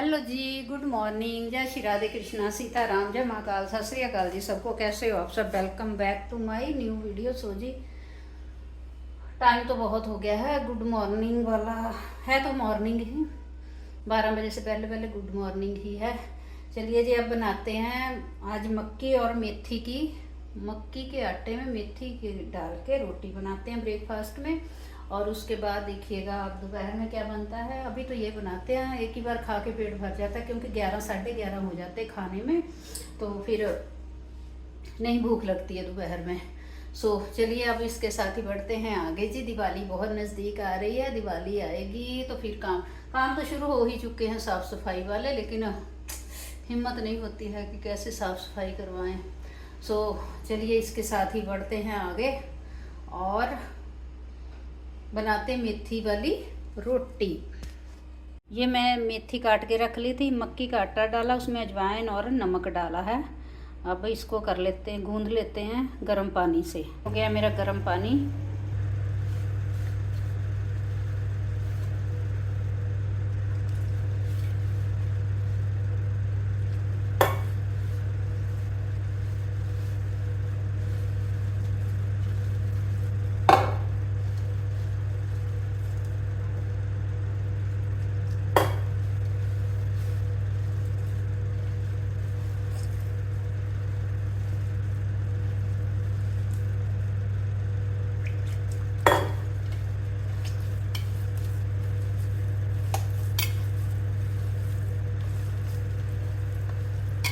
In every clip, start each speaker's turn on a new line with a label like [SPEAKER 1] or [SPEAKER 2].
[SPEAKER 1] Hello जी, good morning. जय श्री राधे कृष्णा सीताराम, जय महाकाल, सत श्री अकाल जी सबको। कैसे हो आप सब? Welcome back to my new video. So जी, टाइम तो बहुत हो गया है, गुड मॉर्निंग वाला है तो मॉर्निंग ही, 12 बजे से पहले पहले गुड मॉर्निंग ही है। चलिए जी, अब बनाते हैं आज मक्की और मेथी की, मक्की के आटे में मेथी की डाल के रोटी बनाते हैं ब्रेकफास्ट में। और उसके बाद देखिएगा आप दोपहर में क्या बनता है। अभी तो ये बनाते हैं, एक ही बार खा के पेट भर जाता है, क्योंकि 11 साढ़े 11 हो जाते हैं खाने में, तो फिर नहीं भूख लगती है दोपहर में। चलिए अब इसके साथ ही बढ़ते हैं आगे जी। दिवाली बहुत नज़दीक आ रही है, दिवाली आएगी तो फिर काम तो शुरू हो ही चुके हैं साफ़ सफाई वाले, लेकिन हिम्मत नहीं होती है कि कैसे साफ़ सफाई करवाएं। चलिए इसके साथ ही बढ़ते हैं आगे और बनाते मेथी वाली रोटी। ये मैं मेथी काट के रख ली थी, मक्की का आटा डाला, उसमें अजवाइन और नमक डाला है। अब इसको कर लेते हैं, गूंद लेते हैं गर्म पानी से। हो गया मेरा गर्म पानी।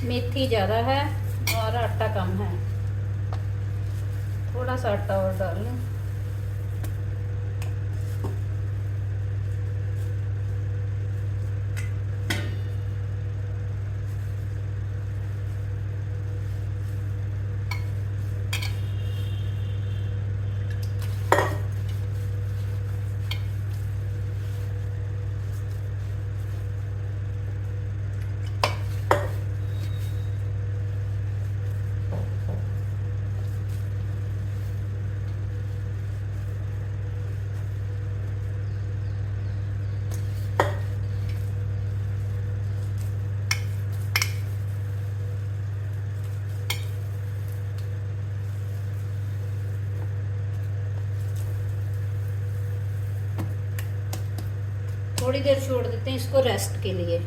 [SPEAKER 1] मेथी ज़्यादा है और आटा कम है, थोड़ा सा आटा और डाल लें। थोड़ी देर छोड़ देते हैं इसको रेस्ट के लिए।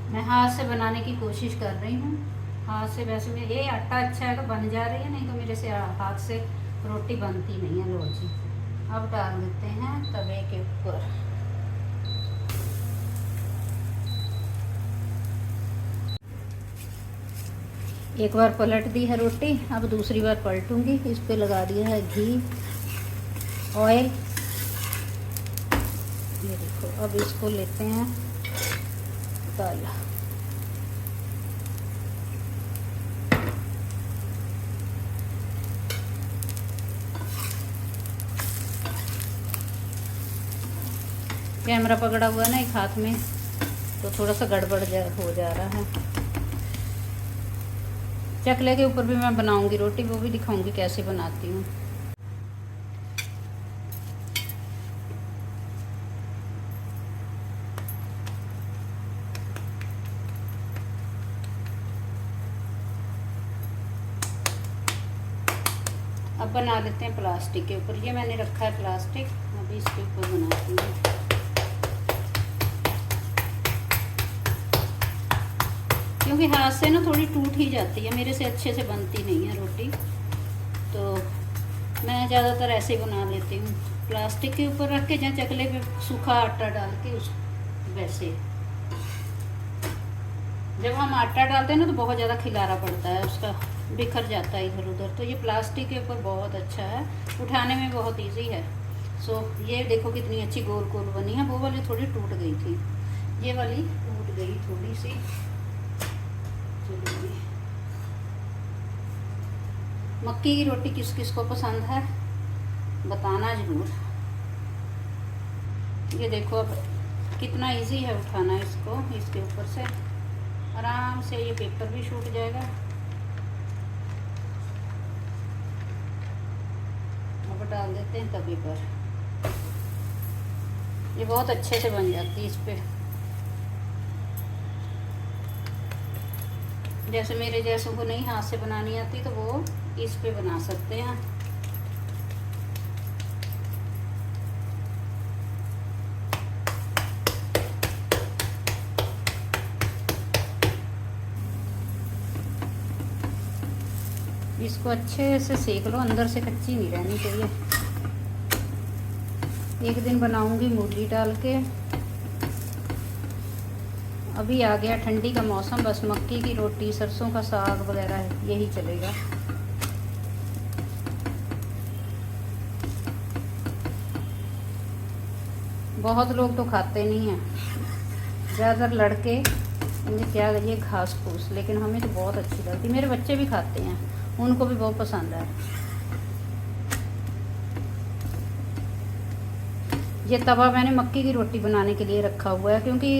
[SPEAKER 1] मैं हाथ से बनाने की कोशिश कर रही हूँ, हाथ से। वैसे में ये आटा अच्छा है तो बन जा रही है, नहीं तो मेरे से हाथ से रोटी बनती नहीं है। लो जी, अब डाल देते हैं तवे के ऊपर। एक बार पलट दी है रोटी, अब दूसरी बार पलटूंगी। इस पे लगा दिया है घी, ऑयल। ये देखो, अब इसको लेते हैं तल। कैमरा पकड़ा हुआ है ना एक हाथ में, तो थोड़ा सा गड़बड़ हो जा रहा है। चकले के ऊपर भी मैं बनाऊंगी रोटी, वो भी दिखाऊंगी कैसे बनाती हूँ। अब बना लेते हैं प्लास्टिक के ऊपर। ये मैंने रखा है प्लास्टिक, अभी इसके ऊपर बनाती हूँ। क्योंकि हाथ से ना थोड़ी टूट ही जाती है, मेरे से अच्छे से बनती नहीं है रोटी, तो मैं ज़्यादातर ऐसे ही बना लेती हूँ। प्लास्टिक के ऊपर रख के, जहाँ चकले पे सूखा आटा डाल के उस वैसे। जब हम आटा डालते हैं ना तो बहुत ज़्यादा खिलारा पड़ता है, उसका बिखर जाता है इधर उधर। तो ये प्लास्टिक के ऊपर बहुत अच्छा है, उठाने में बहुत इजी है। सो ये देखो कितनी अच्छी गोल गोल बनी है। वो वाली थोड़ी टूट गई थी, ये वाली टूट गई थोड़ी सी। चलिए, मक्की की रोटी किस किस को पसंद है बताना ज़रूर। ये देखो अब कितना इजी है उठाना इसको, इसके ऊपर से आराम से ये पेपर भी छूट जाएगा। अब डाल देते हैं तवे पर, ये बहुत अच्छे से बन जाती है इस पे। जैसे मेरे जैसों को नहीं हाथ से बनानी आती तो वो इस पे बना सकते हैं। इसको अच्छे से सेक लो, अंदर से कच्ची नहीं रहनी चाहिए। एक दिन बनाऊंगी मूली डाल के। अभी आ गया ठंडी का मौसम, बस मक्की की रोटी, सरसों का साग वगैरह यही चलेगा। बहुत लोग तो खाते नहीं हैं, ज़्यादातर लड़के, इन्हें क्या ये घास फूस, लेकिन हमें तो बहुत अच्छी लगती है। मेरे बच्चे भी खाते हैं, उनको भी बहुत पसंद है। ये तवा मैंने मक्की की रोटी बनाने के लिए रखा हुआ है, क्योंकि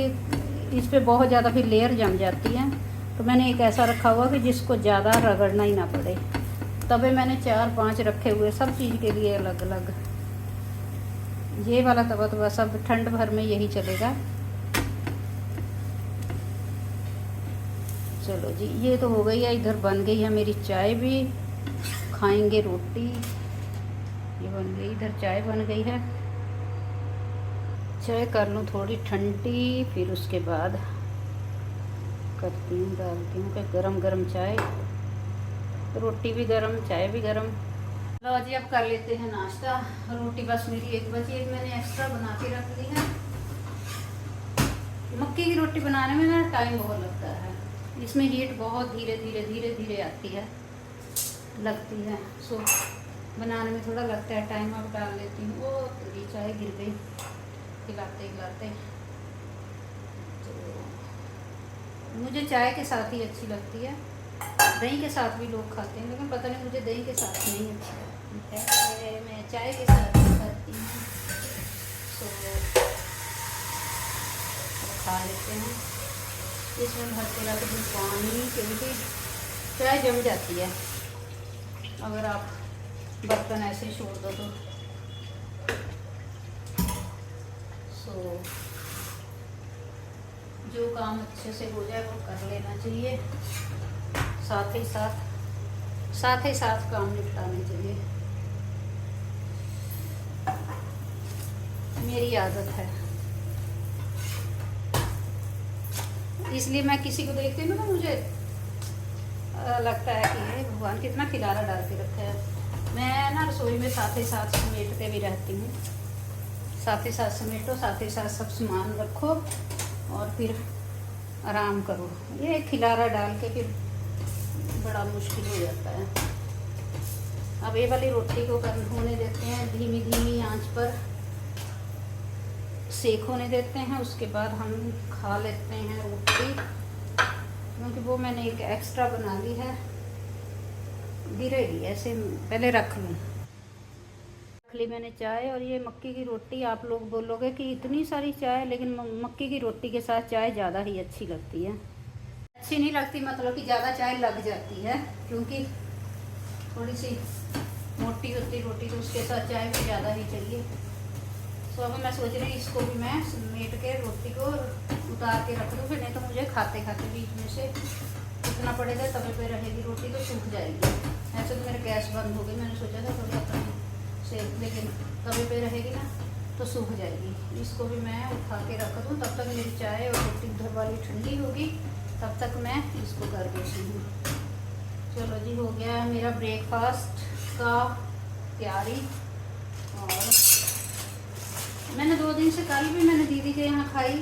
[SPEAKER 1] इस पे बहुत ज़्यादा फिर लेयर जम जाती है। तो मैंने एक ऐसा रखा हुआ कि जिसको ज़्यादा रगड़ना ही ना पड़े। तवे मैंने 4-5 रखे हुए, सब चीज़ के लिए अलग अलग। ये वाला तवा तो बस अब ठंड भर में यही चलेगा। चलो जी, ये तो हो गई है। इधर बन गई है मेरी चाय भी, खाएंगे रोटी। ये बन गई, इधर चाय बन गई है। चाय कर लूँ थोड़ी ठंडी, फिर उसके बाद करती हूँ, डालती हूँ कि गरम गरम चाय, रोटी भी गरम, चाय भी गरम। लो जी, अब कर लेते हैं नाश्ता। रोटी बस मेरी एक बची, एक मैंने एक्स्ट्रा बना के रख ली है। मक्की की रोटी बनाने में ना टाइम बहुत लगता है, इसमें हीट बहुत धीरे धीरे धीरे धीरे आती है, लगती है। सो बनाने में थोड़ा लगता है टाइम। अब डाल लेती हूँ। वो तेरी चाय गिर गई हिलाते हिलाते। तो मुझे चाय के साथ ही अच्छी लगती है, दही के साथ भी लोग खाते हैं, लेकिन पता नहीं मुझे दही के साथ नहीं अच्छी लगती है। मैं चाय के साथ ही खाती हूँ। तो खा लेते हैं। इसमें भर के रख दूँ पानी, क्योंकि चाय जम जाती है अगर आप बर्तन ऐसे ही छोड़ दो तो। सो जो काम अच्छे से हो जाए वो कर लेना चाहिए, साथ ही साथ काम निपटाने चाहिए, मेरी आदत है। इसलिए मैं किसी को देखती हूँ ना, मुझे लगता है कि ये भगवान कितना खिलारा डाल के रखा है। मैं ना रसोई में साथ ही साथ समेटते भी रहती हूँ। साथ ही साथ समेटो, साथ ही साथ सब सामान रखो और फिर आराम करो। ये खिलारा डाल के फिर बड़ा मुश्किल हो जाता है। अब ये वाली रोटी को होने देते हैं, धीमी धीमी आंच पर सेक होने देते हैं। उसके बाद हम खा लेते हैं रोटी, क्योंकि वो मैंने एक एक्स्ट्रा बना ली है, गिरेगी ऐसे। पहले रख ली मैंने चाय, और ये मक्की की रोटी। आप लोग बोलोगे कि इतनी सारी चाय, लेकिन मक्की की रोटी के साथ चाय ज़्यादा ही अच्छी लगती है। अच्छी नहीं लगती मतलब कि ज़्यादा चाय लग जाती है, क्योंकि थोड़ी सी मोटी होती रोटी, तो उसके साथ चाय भी ज़्यादा ही चाहिए। तो अब मैं सोच रही इसको भी मैं समेट के रोटी को उतार के रख दूँ, फिर नहीं तो मुझे खाते खाते बीच में से उठना पड़ेगा। तवे पे रहेगी रोटी तो सूख जाएगी। ऐसे तो मेरे गैस बंद हो गई, मैंने सोचा था थोड़ी अपनी से, लेकिन तवे पे रहेगी ना तो सूख जाएगी। इसको भी मैं उठा के रख दूँ, तब तक मेरी चाय और रोटी उधर वाली ठंडी होगी, तब तक मैं इसको कर देती हूँ। चलो जी, हो गया मेरा ब्रेकफास्ट का तैयारी। और मैंने 2 दिन से, कल भी मैंने दीदी के यहाँ खाई,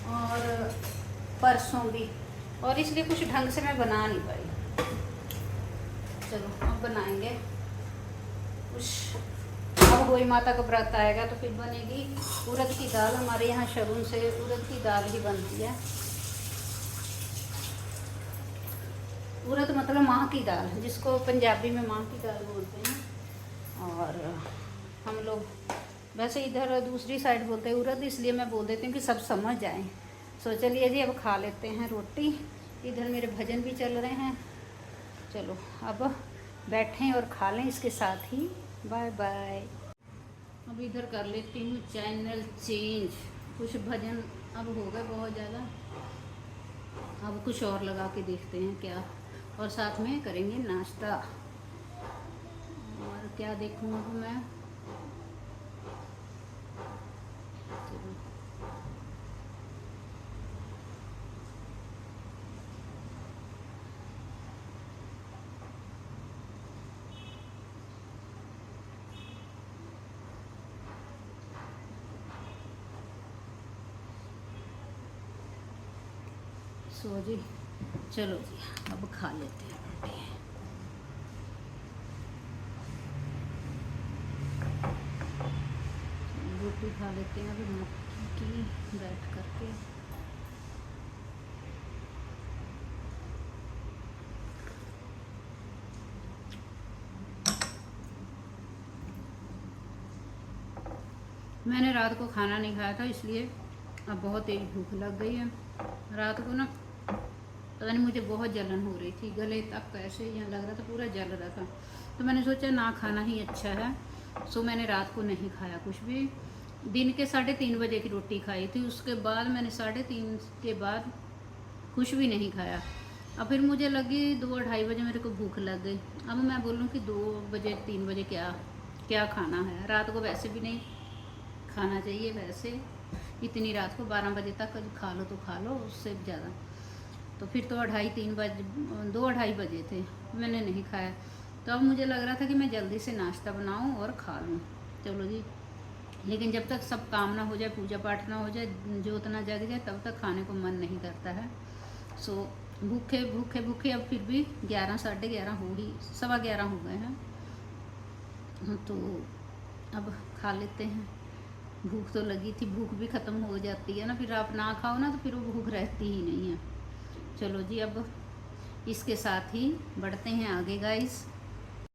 [SPEAKER 1] और परसों भी, और इसलिए कुछ ढंग से मैं बना नहीं पाई। चलो अब बनाएंगे कुछ। अब होई माता का व्रत आएगा तो फिर बनेगी उड़द की दाल। हमारे यहाँ शरून से उड़द की दाल ही बनती है। उड़द मतलब माह की दाल, जिसको पंजाबी में माह की दाल बोलते हैं, और हम लोग वैसे इधर दूसरी साइड बोलते हैं उड़द, इसलिए मैं बोल देती हूँ कि सब समझ जाएं। सो चलिए जी अब खा लेते हैं रोटी। इधर मेरे भजन भी चल रहे हैं। चलो अब बैठें और खा लें इसके साथ ही। Bye bye. अब इधर कर लेती हूँ चैनल चेंज। कुछ भजन अब हो गए बहुत ज़्यादा, अब कुछ और लगा के देखते हैं क्या, और साथ में करेंगे नाश्ता। और क्या देखूँ अब मैं, चलो सो जी, चलो जी अब खा लेते हैं रोटी। रोटी खा लेते हैं अभी मक्की की बैठ करके। मैंने रात को खाना नहीं खाया था, इसलिए अब बहुत तेज भूख लग गई है। रात को ना पता नहीं मुझे बहुत जलन हो रही थी, गले तक ऐसे यहाँ लग रहा था पूरा जल रहा था। तो मैंने सोचा ना खाना ही अच्छा है। सो मैंने रात को नहीं खाया कुछ भी। दिन के 3:30 बजे की रोटी खाई थी, उसके बाद मैंने 3:30 के बाद कुछ भी नहीं खाया। अब फिर मुझे लगी 2-2:30 बजे मेरे को भूख लग गई। अब मैं बोलूँ कि 2 बजे 3 बजे क्या क्या खाना है। रात को वैसे भी नहीं खाना चाहिए, वैसे इतनी रात को 12 बजे तक खा लो तो खा लो, उससे ज़्यादा। तो फिर तो 2:30-3 बजे 2-2:30 बजे थे, मैंने नहीं खाया। तो अब मुझे लग रहा था कि मैं जल्दी से नाश्ता बनाऊं और खा लूं। चलो जी, लेकिन जब तक सब काम ना हो जाए, पूजा पाठ ना हो जाए, जोत ना जग जाए, तब तक खाने को मन नहीं करता है। सो भूखे भूखे भूखे अब फिर भी 11 11:30 हो ही 11:15 हो गए हैं। तो अब खा लेते हैं। भूख तो लगी थी, भूख भी ख़त्म हो जाती है ना, फिर आप ना खाओ ना तो फिर वो भूख रहती ही नहीं है। चलो जी अब इसके साथ ही बढ़ते हैं आगे गाइस।